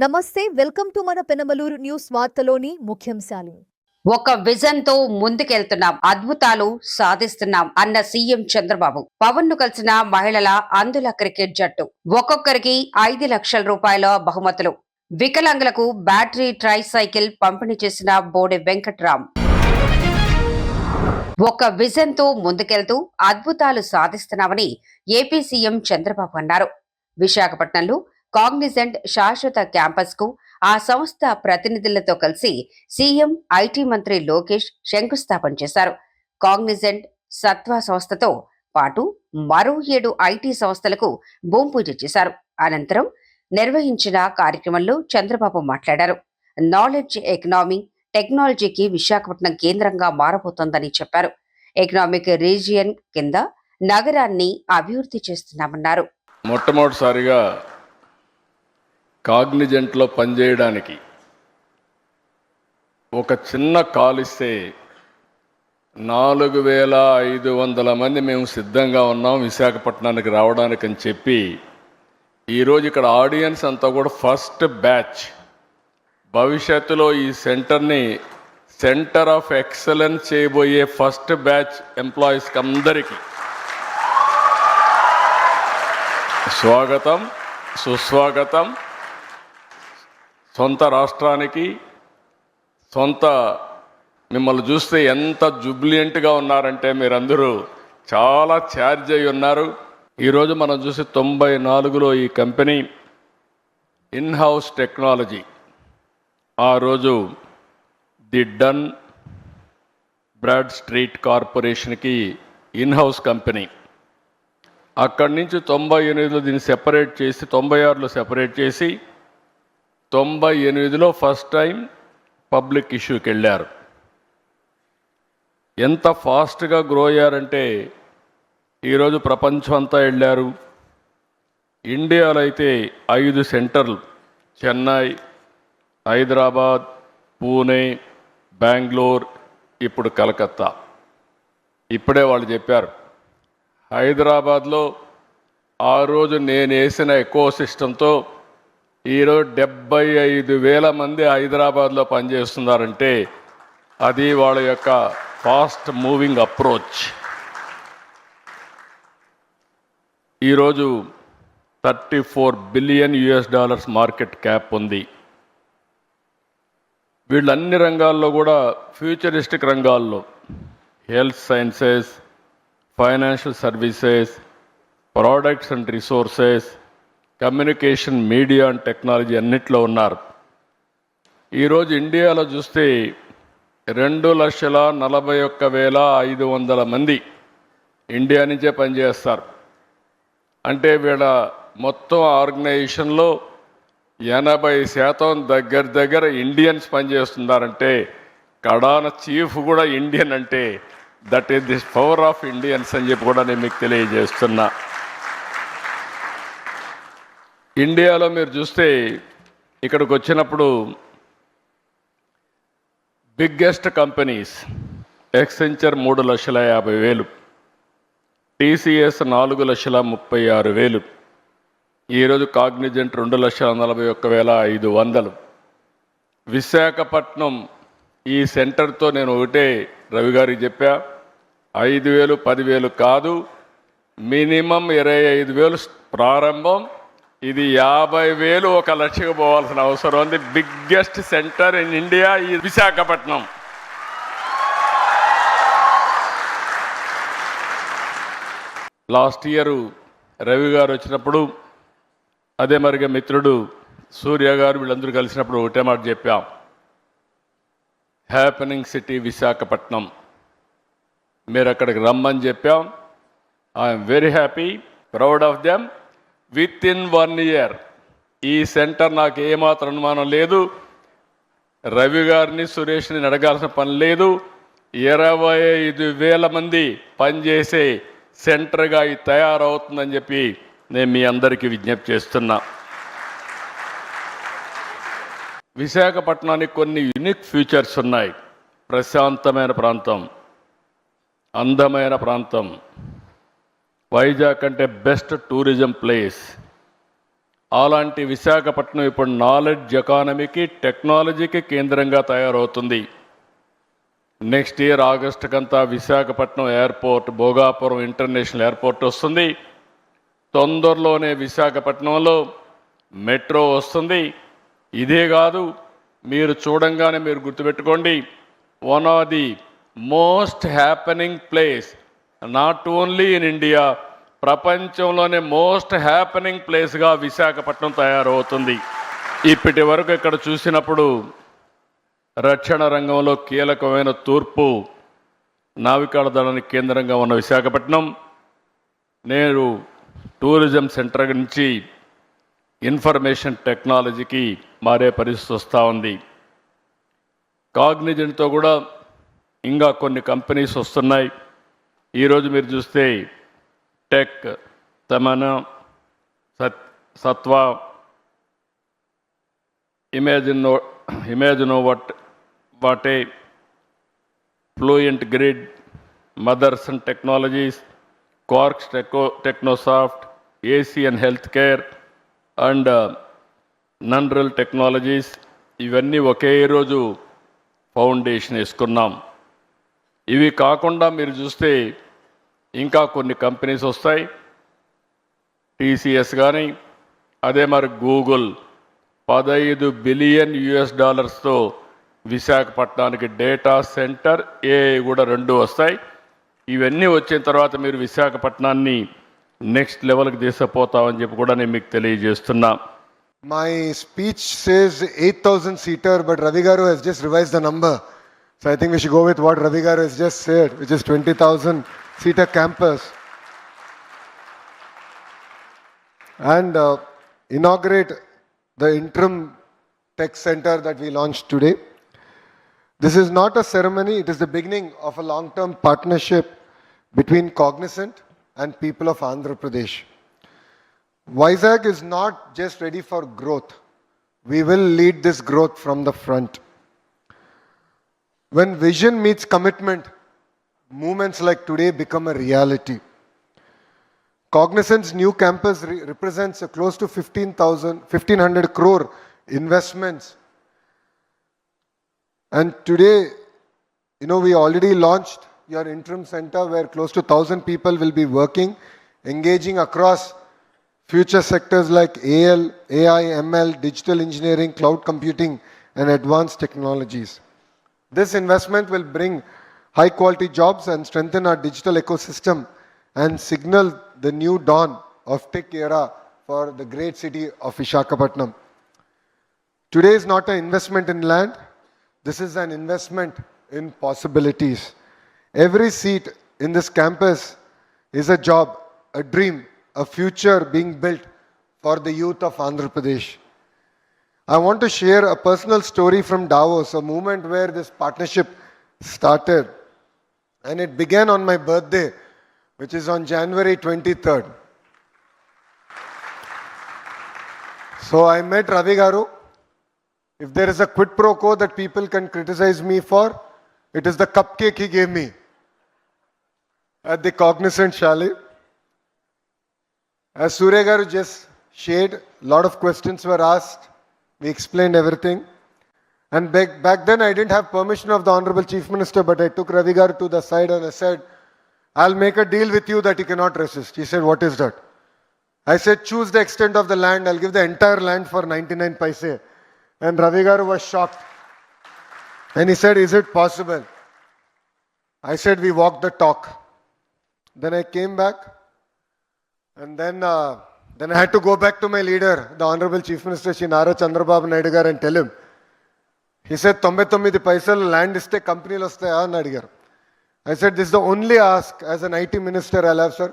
నమస్తే, welcome to మన Penamaluru news వార్తలోని ముఖ్యాంశాలు. ఒక విజన్ తో ముందుకెళ్తున్నాం, అద్భుతాలు సాధిస్తున్నాం అన్న సీఎం చంద్రబాబు. పవన్ ను కలిసిన మహిళల అందుల క్రికెట్ జట్టు. ఒక్కొక్కరికి 5 లక్షల రూపాయల బహుమతులు. వికలాంగులకు బ్యాటరీ ట్రై సైకిల్ పంపిణీ చేసిన బోడె వెంకట్రామ్. ఒక విజన్ తో ముందుకెళ్తూ అద్భుతాలు సాధిస్తున్నామని ఏపీ సీఎం చంద్రబాబు అన్నారు. విశాఖపట్నంలో కాగ్నిజెంట్ శాశ్వత క్యాంపస్ కు ఆ సంస్థ ప్రతినిధులతో కలిసి సీఎం ఐటీ మంత్రి లోకేష్ శంకుస్థాపన చేశారు. కాగ్నిజెంట్ సత్వా సంస్థతో పాటు మరో 7 ఐటీ సంస్థలకు భూమి పూజ చేశారు. అనంతరం నిర్వహించిన కార్యక్రమంలో చంద్రబాబు మాట్లాడారు. నాలెడ్జ్ ఎకనామీ టెక్నాలజీకి విశాఖపట్నం కేంద్రంగా మారబోతోందని చెప్పారు. ఎకనామిక్ రీజియన్ కింద నగరాన్ని అభివృద్ధి చేస్తున్నామన్నారు. మొట్టమొదటిసారిగా కాగ్నిజెంట్లో పనిచేయడానికి ఒక చిన్న కాల్ ఇస్తే 4500 మంది మేము సిద్ధంగా ఉన్నాం విశాఖపట్నానికి రావడానికి అని చెప్పి ఈరోజు ఇక్కడ ఆడియన్స్ అంతా కూడా ఫస్ట్ బ్యాచ్. భవిష్యత్తులో ఈ సెంటర్ని సెంటర్ ఆఫ్ ఎక్సలెన్స్ చేయబోయే ఫస్ట్ బ్యాచ్ ఎంప్లాయీస్కి అందరికీ స్వాగతం, సుస్వాగతం. సొంత రాష్ట్రానికి సొంత మిమ్మల్ని చూస్తే ఎంత జుబ్లియంట్గా ఉన్నారంటే మీరందరూ చాలా ఛార్జ్ అయి ఉన్నారు. ఈరోజు మనం చూసి 94లో ఈ కంపెనీ ఇన్హౌస్ టెక్నాలజీ, ఆ రోజు ది డన్ బ్రాడ్ స్ట్రీట్ కార్పొరేషన్కి ఇన్హౌస్ కంపెనీ. అక్కడి నుంచి 98లో దీన్ని సెపరేట్ చేసి 96లో సెపరేట్ చేసి 98లో ఫస్ట్ టైం పబ్లిక్ ఇష్యూకి వెళ్ళారు. ఎంత ఫాస్ట్గా గ్రో అయ్యారంటే ఈరోజు ప్రపంచం అంతా వెళ్ళారు. ఇండియాలో అయితే 5 సెంటర్లు, చెన్నై, హైదరాబాద్, పూణే, బెంగళూరు, ఇప్పుడు కలకత్తా. ఇప్పుడే వాళ్ళు చెప్పారు హైదరాబాద్లో ఆ రోజు నేను వేసిన ఎకో సిస్టంతో ఈరోజు 75,000 మంది హైదరాబాద్లో పనిచేస్తున్నారంటే అది వాళ్ళ యొక్క ఫాస్ట్ మూవింగ్ అప్రోచ్. ఈరోజు $34 బిలియన్ మార్కెట్ క్యాప్ ఉంది. వీళ్ళు అన్ని రంగాల్లో కూడా ఫ్యూచరిస్టిక్ రంగాల్లో health sciences, financial services, products and resources, communication, media and technology అన్నిట్లో ఉన్నారు. ఈరోజు ఇండియాలో చూస్తే 2,41,500 మంది ఇండియా నుంచే పనిచేస్తారు. అంటే వీళ్ళ మొత్తం ఆర్గనైజేషన్లో 80% దగ్గర ఇండియన్స్ పనిచేస్తున్నారంటే కడాన చీఫ్ కూడా ఇండియన్. అంటే that is this power of Indians అని చెప్పి కూడా నేను మీకు తెలియజేస్తున్నా. ఇండియాలో మీరు చూస్తే ఇక్కడికి వచ్చినప్పుడు బిగ్గెస్ట్ కంపెనీస్ ఎక్సెంచర్ 3,50,000, టీసీఎస్ 4,36,000, ఈరోజు కాగ్నిజెంట్ 2,41,500. విశాఖపట్నం ఈ సెంటర్తో నేను ఒకటే రవి గారికి చెప్పా, 5,000, 10,000 కాదు, మినిమం 25,000 ప్రారంభం. ఇది 50,000 1 లక్షకు పోవాల్సిన అవసరం ఉంది. బిగ్గెస్ట్ సెంటర్ ఇన్ ఇండియా ఈ విశాఖపట్నం. లాస్ట్ ఇయర్ రవి గారు వచ్చినప్పుడు, అదే మరిగా మిత్రుడు సూర్య గారు వీళ్ళందరూ కలిసినప్పుడు ఒకటే మాట చెప్పాం, హ్యాపెనింగ్ సిటీ విశాఖపట్నం, మీరు అక్కడికి రమ్మని చెప్పాం. I'm very happy, proud of them. With in 1 year ఈ సెంటర్ నాకు ఏమాత్రం అనుమానం లేదు, రవి గారిని సురేష్ని అడగాల్సిన పని లేదు, 25,000 మంది పనిచేసే సెంటర్గా ఇది తయారవుతుందని చెప్పి నేను మీ అందరికీ విజ్ఞప్తి చేస్తున్నా. విశాఖపట్నానికి కొన్ని యూనిక్ ఫీచర్స్ ఉన్నాయి. ప్రశాంతమైన ప్రాంతం, అందమైన ప్రాంతం, వైజాగ్ అంటే బెస్ట్ టూరిజం ప్లేస్. అలాంటి విశాఖపట్నం ఇప్పుడు నాలెడ్జ్ ఎకానమీకి టెక్నాలజీకి కేంద్రంగా తయారవుతుంది. నెక్స్ట్ ఇయర్ ఆగస్టుకంతా Visakhapatnam airport, Bhogapuram international airport వస్తుంది. తొందరలోనే విశాఖపట్నంలో మెట్రో వస్తుంది. ఇదే కాదు, మీరు చూడంగానే మీరు గుర్తుపెట్టుకోండి, one of the most happening place not only in India, ప్రపంచంలోనే మోస్ట్ హ్యాపెనింగ్ ప్లేస్గా విశాఖపట్నం తయారవుతుంది. ఇప్పటి వరకు ఇక్కడ చూసినప్పుడు రక్షణ రంగంలో కీలకమైన తూర్పు నావికాల దళానికి కేంద్రంగా ఉన్న విశాఖపట్నం నేడు టూరిజం సెంటర్ నుంచి ఇన్ఫర్మేషన్ టెక్నాలజీకి మారే పరిస్థితి వస్తూ ఉంది. కాగ్నిజెంట్తో కూడా ఇంకా కొన్ని కంపెనీస్ వస్తున్నాయి. ఈరోజు మీరు చూస్తే టెక్, తమన, సత్వా, ఇమాజినో వాటే, ఫ్లూయెంట్ గ్రిడ్, మదర్సన్ టెక్నాలజీస్, కార్క్స్ technosoft, Asian health care and నన్రల్ టెక్నాలజీస్, ఇవన్నీ ఒకే రోజు ఫౌండేషన్ వేసుకున్నాం. ఇవి కాకుండా మీరు చూస్తే ఇంకా కొన్ని కంపెనీస్ వస్తాయి. టీసీఎస్ కానీ, అదే మరి గూగుల్ $15 బిలియన్ విశాఖపట్నానికి డేటా సెంటర్, ఏఐ కూడా 2 వస్తాయి. ఇవన్నీ వచ్చిన తర్వాత మీరు విశాఖపట్నాన్ని నెక్స్ట్ లెవెల్కి తీసుకుపోతామని చెప్పి కూడా నేను మీకు తెలియజేస్తున్నా. My speech says 8,000 seater, but Ravi Garu has just revised the number. So I think we should go with what Ravi Garu has just said, which is 20,000 seater campus. And inaugurate the interim tech center that we launched today. This is not a ceremony, it is the beginning of a long-term partnership between Cognizant and people of Andhra Pradesh. Vizag is not just ready for growth. We will lead this growth from the front. When vision meets commitment, movements like today become a reality. Cognizant's new campus represents a close to 1,500 crore investments. And today, we already launched your interim center where close to 1,000 people will be working, engaging across future sectors like AI, ML, digital engineering, cloud computing, and advanced technologies. This investment will bring high quality jobs and strengthen our digital ecosystem and signal the new dawn of tech era for the great city of Visakhapatnam. Today is not an investment in land, this is an investment in possibilities. Every seat in this campus is a job, a dream, a future being built for the youth of Andhra Pradesh. I want to share a personal story from Davos, a moment where this partnership started. And it began on my birthday, which is on January 23rd. So I met Ravi Garu. If there is a quid pro quo that people can criticize me for, it is the cupcake he gave me at the Cognizant Chalet. As Surya Garu just shared, a lot of questions were asked. We explained everything. And back then I didn't have permission of the Honorable Chief Minister, but I took Ravi Garu to the side and I said, I'll make a deal with you that you cannot resist. He said, what is that? I said, choose the extent of the land. I'll give the entire land for 99 paise. And Ravi Garu was shocked. And he said, is it possible? I said, we walked the talk. Then I came back. And then I had to go back to my leader, the Honorable Chief Minister, Shri Nara Chandrababu Naidu Garu, and tell him. He said, 99 paisal land iste company lo vastaya ani adigaru. I said, this is the only ask as an IT minister I'll have, sir.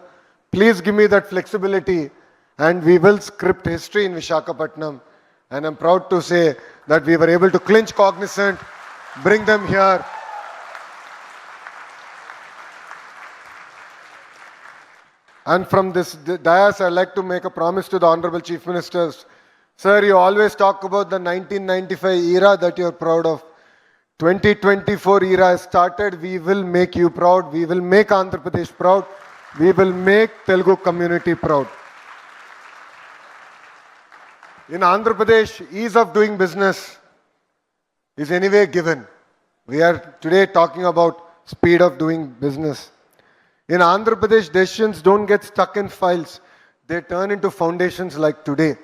Please give me that flexibility and we will script history in Visakhapatnam. And I'm proud to say that we were able to clinch Cognizant, bring them here. And from this dais, I'd like to make a promise to the Honorable Chief Ministers. Sir, you always talk about the 1995 era that you're proud of. 2024 era has started. We will make you proud. We will make Andhra Pradesh proud. We will make Telugu community proud. in Andhra Pradesh, ease of doing business is anyway given. We are today talking about speed of doing business. In Andhra Pradesh, decisions don't get stuck in files. They turn into foundations like today.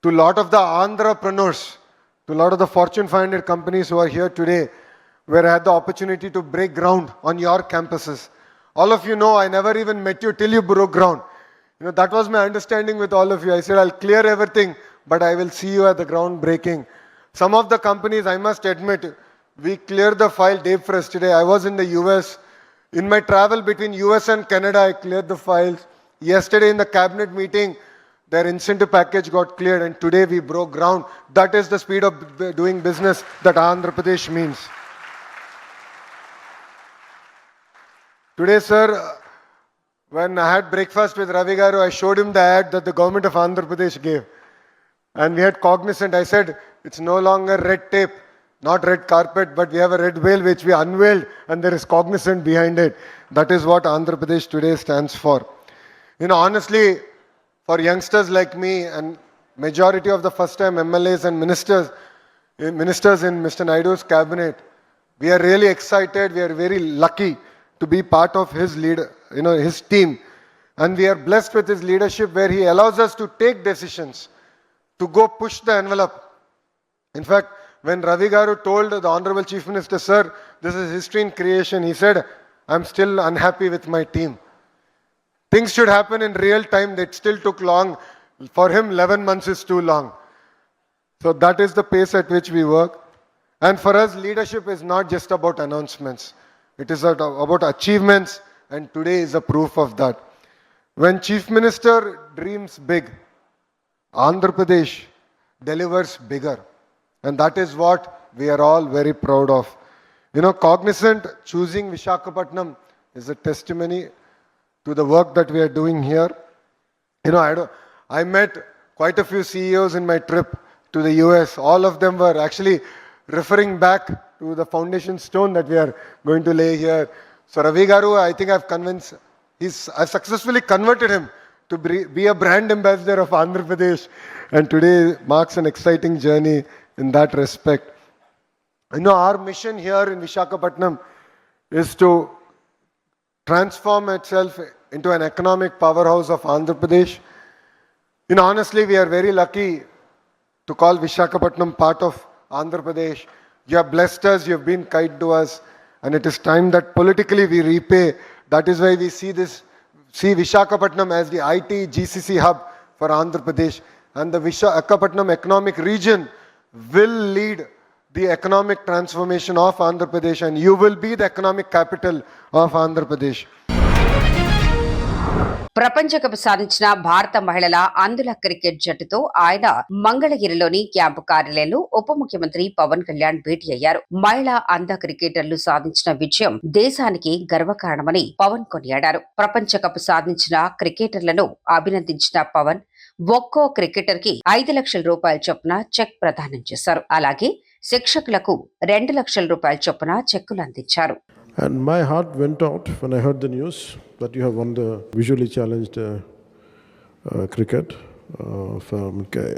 To a lot of the entrepreneurs, to a lot of the Fortune 500 companies who are here today, where I had the opportunity to break ground on your campuses. All of you know I never even met you till you broke ground. That was my understanding with all of you. I said, I'll clear everything, but I will see you at the ground breaking. Some of the companies, I must admit, we cleared the file day first today. I was in the US. In my travel between US and Canada, I cleared the files. Yesterday in the cabinet meeting, their incentive package got cleared, and today we broke ground. That is the speed of doing business that Andhra Pradesh means. Today, sir, when I had breakfast with Ravi Garu, I showed him the ad that the government of Andhra Pradesh gave. And we had Cognizant. I said, it's no longer red tape, not red carpet, but we have a red veil which we unveiled, and there is Cognizant behind it. That is what Andhra Pradesh today stands for. Honestly, for youngsters like me and majority of the first-time MLAs and ministers in Mr. Naidu's cabinet, we are really excited. We are very lucky to be part of his his team. And we are blessed with his leadership where he allows us to take decisions, to go push the envelope. In fact, when Ravi Garu told the Honorable Chief Minister, sir, this is history in creation, he said, I'm still unhappy with my team. Things should happen in real time. That still took long. For him, 11 months is too long. So that is the pace at which we work. And for us, leadership is not just about announcements. It is about achievements, and today is a proof of that. When Chief Minister dreams big, Andhra Pradesh delivers bigger. And that is what we are all very proud of. Cognizant choosing Visakhapatnam is a testimony to the work that we are doing here. I met quite a few CEOs in my trip to the US. All of them were actually referring back to the foundation stone that we are going to lay here. So Ravi Garu, I think I've successfully converted him to be a brand ambassador of Andhra Pradesh. And today marks an exciting journey in that respect. Our mission here in Visakhapatnam is to transform itself into an economic powerhouse of Andhra Pradesh. Honestly, we are very lucky to call Visakhapatnam part of Andhra Pradesh. You have blessed us, you have been kind to us, and it is time that politically we repay. That is why we see Visakhapatnam as the IT GCC hub for Andhra Pradesh. And the Visakhapatnam economic region will lead the economic transformation of Andhra Pradesh, and you will be the economic capital of Andhra Pradesh. ప్రపంచ cup సాధించిన భారత మహిళల అందుల cricket జట్టుతో ఆయన మంగళగిరిలోని camp కార్యాలయంలో ఉప ముఖ్యమంత్రి పవన్ కళ్యాణ్ భేటీ అయ్యారు. మహిళా అంధ క్రికెటర్లు సాధించిన విజయం దేశానికి గర్వకారణమని పవన్ కొనియాడారు. ప్రపంచ కప్ సాధించిన క్రికెటర్లను అభినందించిన పవన్ ఒక్కో క్రికెటర్ కి 5 లక్షల రూపాయల చొప్పున చెక్ ప్రదానం చేశారు. అలాగే శిక్షకులకు 2 లక్షల రూపాయల చొప్పున చెక్కులు అందించారు. And my heart went out when I heard the news that you have won the visually challenged cricket for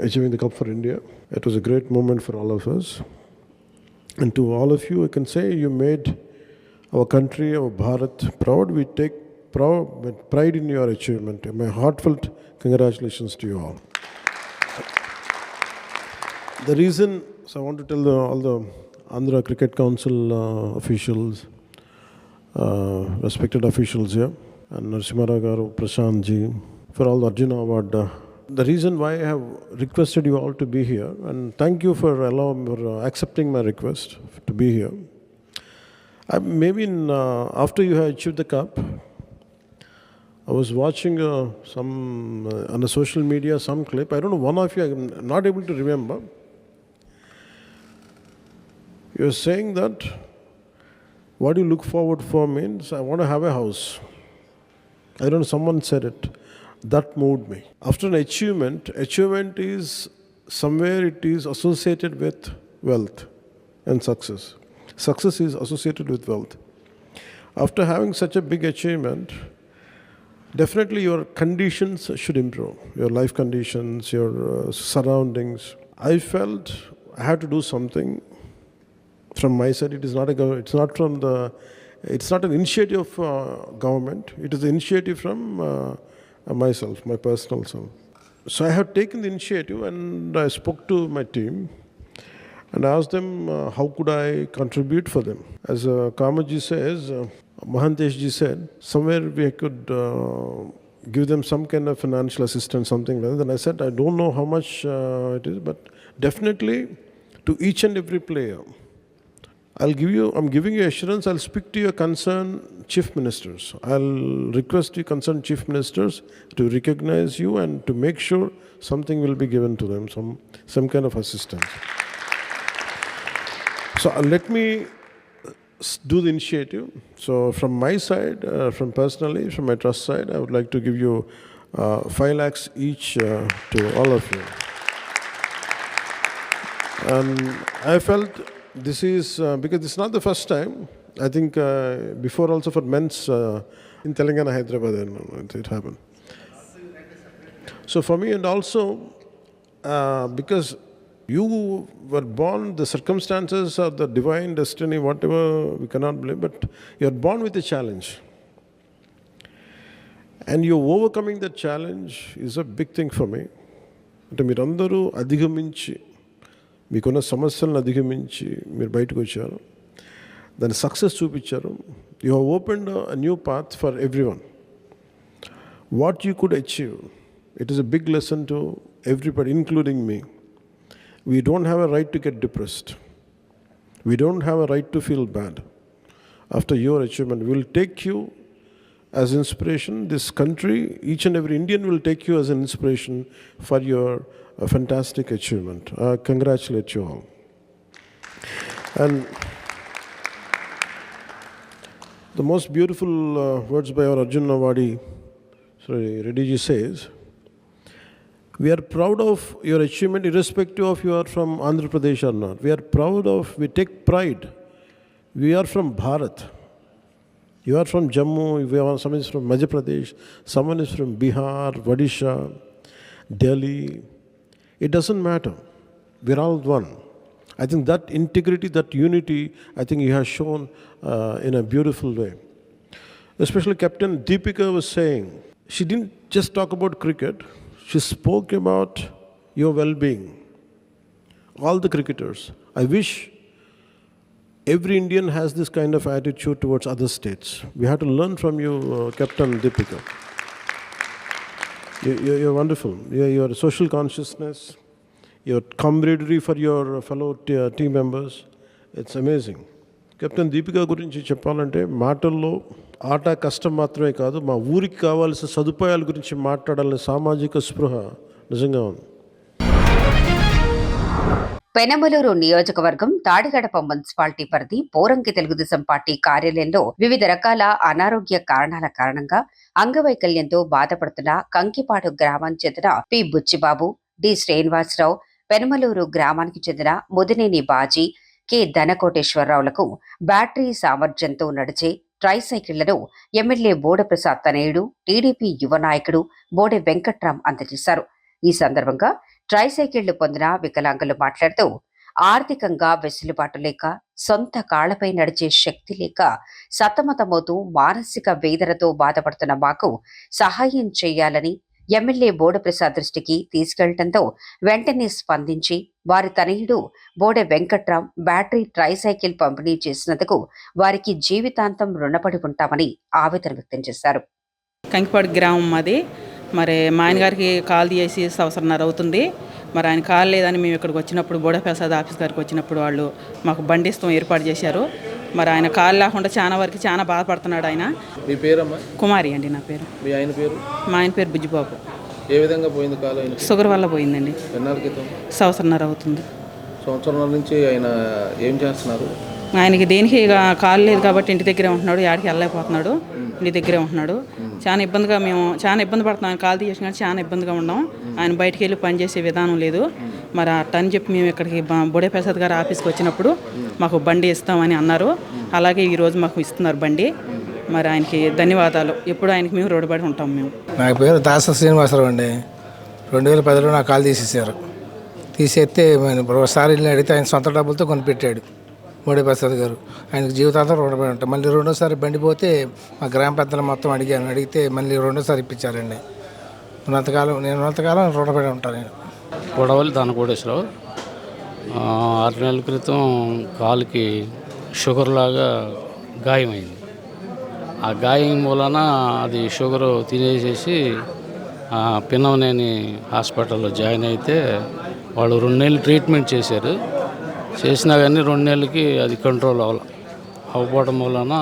achieving the cup for India. It was a great moment for all of us. And to all of you, I can say you made our country, our Bharat proud. We take pride in your achievement. My heartfelt congratulations to you all. The reason, so I want to tell all the Andhra Cricket Council officials, respected officials here, and Narasimha Garu, Prashant ji, for all the Arjuna Award. The reason why I have requested you all to be here, and thank you for accepting my request to be here. Maybe after you have achieved the cup, I was watching on the social media some clip. I don't know, one of you, I'm not able to remember. You're saying that what you look forward for means I want to have a house. I don't know, someone said it. That moved me. After an achievement is somewhere it is associated with wealth and success. Success is associated with wealth. After having such a big achievement, Definitely, your conditions should improve. Your life conditions, your surroundings. I felt I had to do something from my side. It is not a. It's not from the. It's not an initiative of government. It is an initiative from myself, my personal self. So I have taken the initiative, and I spoke to my team and asked them how could I contribute for them. As Kamaji says, Mahanteshji said, somewhere we could give them some kind of financial assistance, something like that. And I said, I don't know how much it is, but definitely to each and every player, I'm giving you assurance, I'll speak to your concerned chief ministers. I'll request you concerned chief ministers to recognize you and to make sure something will be given to them, some kind of assistance. So let me do the initiative. So from my side, from my trust side, I would like to give you 5 lakhs each to all of you. And I felt this is, because it's not the first time. I think before also for men's in Telangana, Hyderabad, it happened. So for me, and also because you were born, the circumstances or the divine destiny, whatever, we cannot blame, but you're born with a challenge. And you're overcoming that challenge is a big thing for me. అంటే మీరందరూ అధిగమించి మీకున్న సమస్యలను అధిగమించి మీరు బయటకు వచ్చారు, దాని సక్సెస్ చూపించారు. You have opened a new path for everyone. What you could achieve, it is a big lesson to everybody, including me. We don't have a right to get depressed. We don't have a right to feel bad after your achievement. We will take you as inspiration. This country, each and every Indian will take you as an inspiration for your fantastic achievement. I congratulate you all. And the most beautiful words by our Arjun Nawadi, Reddy ji says, we are proud of your achievement irrespective of you are from Andhra Pradesh or not. We take pride. We are from Bharat. You are from Jammu, someone is from Madhya Pradesh, someone is from Bihar, Odisha, Delhi. It doesn't matter. We're all one. I think that integrity, that unity, I think you have shown in a beautiful way. Especially Captain Deepika was saying, she didn't just talk about cricket. She spoke about your well-being. All the cricketers. I wish every Indian has this kind of attitude towards other states. We have to learn from you, Captain Deepika. You're wonderful. Your social consciousness, your camaraderie for your fellow team members, it's amazing. Captain Deepika గురించి చెప్పాలంటే మాటల్లో ఆట కష్టం మాత్రమే కాదు, మా ఊరికి కావాల్సిన సదుపాయాల గురించి మాట్లాడాలనే సామాజిక స్పృహ నిజంగా ఉంది. పెనమలూరు నియోజకవర్గం తాడిగడప మున్సిపాలిటీ పరిధి పోరంకి తెలుగుదేశం పార్టీ కార్యాలయంలో వివిధ రకాల అనారోగ్య కారణాల కారణంగా అంగవైకల్యంతో బాధపడుతున్న కంకిపాడు గ్రామానికి చెందిన పి బుచ్చిబాబు, డి శ్రీనివాసరావు, పెనమలూరు గ్రామానికి చెందిన ముదినేని బాజీ, కె ధనకోటేశ్వరరావులకు బ్యాటరీ సామర్థ్యంతో నడిచే ట్రైసైకిళ్లను ఎమ్మెల్యే బోడెప్రసాద్ తనయుడు, టీడీపీ యువ నాయకుడు బోడె వెంకట్రాం అందజేశారు. ఈ సందర్భంగా ట్రైసైకిళ్లు పొందిన వికలాంగులు మాట్లాడుతూ, ఆర్థికంగా వెసులుబాటు లేక, సొంత కాళ్లపై నడిచే శక్తి లేక సతమతమవుతూ మానసిక వేదనతో బాధపడుతున్న మాకు సహాయం చేయాలని ఎమ్మెల్యే బోడెప్రసాద్ దృష్టికి తీసుకెళ్లడంతో వెంటనే స్పందించి వారి తనయుడు బోడె వెంకట్రాం బ్యాటరీ ట్రైసైకిల్ పంపిణీ చేసినందుకు వారికి జీవితాంతం రుణపడి ఉంటామని ఆవేదన వ్యక్తం చేశారు. కంకిపాడు గ్రామం అది. మరి మా ఆయన గారికి కాల్ తీసి సంవత్సరంన్నర అవుతుంది. మరి ఆయన కాల్ లేదని మేము ఇక్కడికి వచ్చినప్పుడు బోడెప్రసాద్ ఆఫీస్ గారికి వచ్చినప్పుడు వాళ్ళు మాకు బండిస్తం ఏర్పాటు చేశారు. మరి ఆయన కాల్ లేకుండా చాలా బాధపడుతున్నాడు ఆయన. మీ పేరమ్మా? కుమారి అండి నా పేరు. మీ ఆయన పేరు? మా ఆయన పేరు బుజ్జిబాబు. ఏ విధంగా పోయింది కాలు? షుగర్ వల్ల పోయిందండి. ఎన్నాళ్ళ క్రితం? సంవత్సరంన్నర అవుతుంది. సంవత్సరంన్నర నుంచి ఆయన ఏం చేస్తున్నారు? ఆయనకి దేనికి కాలు లేదు కాబట్టి ఇంటి దగ్గరే ఉంటున్నాడు, యాడికి వెళ్ళలేకపోతున్నాడు, ఇంటి దగ్గరే ఉంటున్నాడు. చాలా ఇబ్బంది పడుతున్నాం. కాలు తీసేసిన కానీ చాలా ఇబ్బందిగా ఉన్నాం. ఆయన బయటికి వెళ్ళి పనిచేసే విధానం లేదు. మరి అట్టని చెప్పి మేము ఇక్కడికి బోడెప్రసాద్ గారు ఆఫీస్కి వచ్చినప్పుడు మాకు బండి ఇస్తామని అన్నారు. అలాగే ఈరోజు మాకు ఇస్తున్నారు బండి. మరి ఆయనకి ధన్యవాదాలు. ఎప్పుడు ఆయనకి మేము రుణపడి ఉంటాం. మేము నా పేరు దాస శ్రీనివాసరావు అండి. 2010లో నా కాలు తీసేసారు. తీసేస్తే ఒకసారి వెళ్ళి అడిగితే ఆయన సొంత డబ్బులతో కొనిపెట్టాడు బోడే ప్రసాద్ గారు. ఆయనకు జీవితాంతం రుణపడి ఉంటాం. మళ్ళీ రెండోసారి బండి పోతే మా గ్రామ పెద్దలు మొత్తం అడిగితే మళ్ళీ రెండోసారి ఇప్పించారండి. ఉన్నంతకాలం రుణపడి ఉంటాను నేను. గొడవలు దానకోటేశ్వరరావు. 6 నెలల క్రితం కాలుకి షుగర్ లాగా గాయమైంది. ఆ గాయం మూలన అది షుగరు తినేసేసి పిన్నవనేని హాస్పిటల్లో జాయిన్ అయితే వాళ్ళు 2 నెలలు ట్రీట్మెంట్ చేశారు. చేసినా కానీ 2 నెలలకి అది కంట్రోల్ అవ్వకపోవడం వలన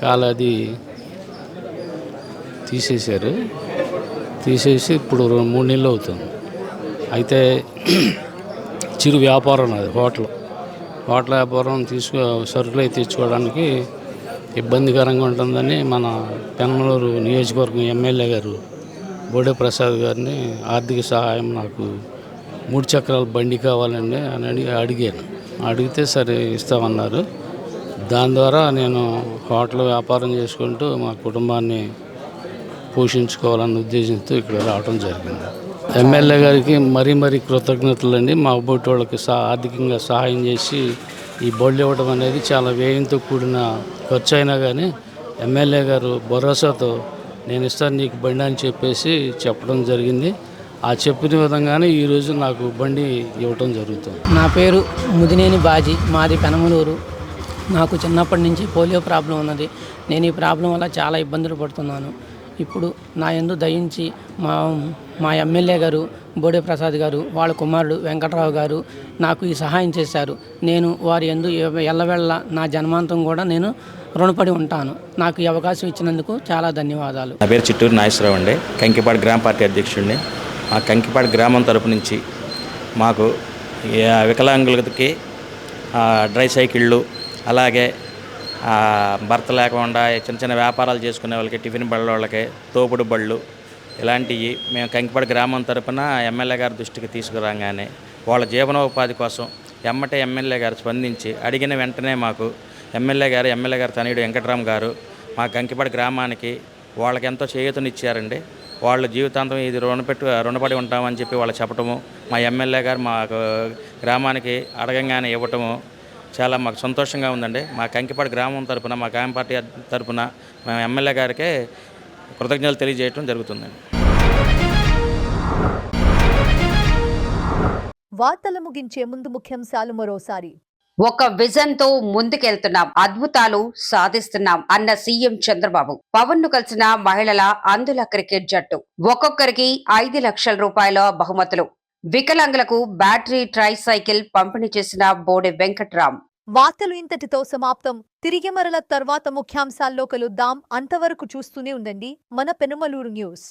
కాలు అది తీసేసి ఇప్పుడు 3 నెలలు అవుతుంది. అయితే చిరు వ్యాపారం అది హోటల్ వ్యాపారం సరుకులు అయితే తెచ్చుకోవడానికి ఇబ్బందికరంగా ఉంటుందని మన పెనమలూరు నియోజకవర్గం ఎమ్మెల్యే గారు బోడే ప్రసాద్ గారిని ఆర్థిక సహాయం నాకు 3 చక్రాల బండి కావాలండి అని అడిగితే సరే ఇస్తామన్నారు. దాని ద్వారా నేను హోటల్ వ్యాపారం చేసుకుంటూ మా కుటుంబాన్ని పోషించుకోవాలన్న ఉద్దేశంతో ఇక్కడ రావడం జరిగింది. ఎమ్మెల్యే గారికి మరీ కృతజ్ఞతలు అండి. మా బోటి వాళ్ళకి ఆర్థికంగా సహాయం చేసి ఈ బళ్ళు ఇవ్వడం అనేది చాలా వ్యయంతో కూడిన ఖర్చు అయినా కానీ ఎమ్మెల్యే గారు భరోసాతో నేను ఇస్తాను నీకు బండి అని చెప్పడం జరిగింది. ఆ చెప్పిన విధంగానే ఈరోజు నాకు బండి ఇవ్వటం జరుగుతుంది. నా పేరు ముదినేని బాజీ, మాది పెనమలూరు. నాకు చిన్నప్పటి నుంచి పోలియో ప్రాబ్లం ఉన్నది. నేను ఈ ప్రాబ్లం వల్ల చాలా ఇబ్బందులు పడుతున్నాను. ఇప్పుడు నా యందు దయించి మా ఎమ్మెల్యే గారు బోడే ప్రసాద్ గారు వాళ్ళ కుమారుడు వెంకట్రావు గారు నాకు ఈ సహాయం చేశారు. నేను వారి యందు ఎల్లవెళ్ళ నా జన్మాంతం కూడా నేను రుణపడి ఉంటాను. నాకు ఈ అవకాశం ఇచ్చినందుకు చాలా ధన్యవాదాలు. నా పేరు చిట్టూరు నాగేశ్వరరావు అండి, కంకిపాడు గ్రామ పార్టీ అధ్యక్షుడిని. మా కంకిపాడు గ్రామం తరపు నుంచి మాకు వికలాంగులకి డ్రై సైకిళ్ళు, అలాగే భర్త లేకుండా చిన్న వ్యాపారాలు చేసుకునే వాళ్ళకి, టిఫిన్ బళ్ళ వాళ్ళకి తోపుడు బళ్ళు ఇలాంటివి మేము కంకిపాడు గ్రామం తరపున ఎమ్మెల్యే గారి దృష్టికి తీసుకురాగానే వాళ్ళ జీవనోపాధి కోసం ఎమ్మెల్యే గారు స్పందించి అడిగిన వెంటనే మాకు ఎమ్మెల్యే గారు తనయుడు వెంకటరామ్ గారు మా కంకిపాడు గ్రామానికి వాళ్ళకి ఎంతో చేయూతనిచ్చారండి. వాళ్ళ జీవితాంతం ఇది రుణపడి ఉంటామని చెప్పి వాళ్ళు చెప్పటము, మా ఎమ్మెల్యే గారు మాకు గ్రామానికి అడగంగానే ఇవ్వటము చాలా మాకు సంతోషంగా ఉందండి. మా కంకిపాడు గ్రామం తరపున, మా గ్రామ పార్టీ తరపున మేము ఎమ్మెల్యే గారికే కృతజ్ఞతలు తెలియజేయడం జరుగుతుందండి. వార్తలు ముగించే ముందు ముఖ్యాంశాలు మరోసారి. ఒక విజన్ తో ముందుకెళ్తున్నాం, అద్భుతాలు సాధిస్తున్నాం అన్న సీఎం చంద్రబాబు. పవన్ ను కలిసిన మహిళల అందుల క్రికెట్ జట్టు. ఒక్కొక్కరికి 5 లక్షల రూపాయల బహుమతులు. వికలాంగులకు బ్యాటరీ ట్రై సైకిల్ పంపిణీ చేసిన బోడే వెంకట్రామ్. వార్తలు ఇంతటితో సమాప్తం. తిరిగి మరల తర్వాత ముఖ్యాంశాల్లో కలుద్దాం. అంతవరకు చూస్తూనే ఉండండి మన పెనమలూరు న్యూస్.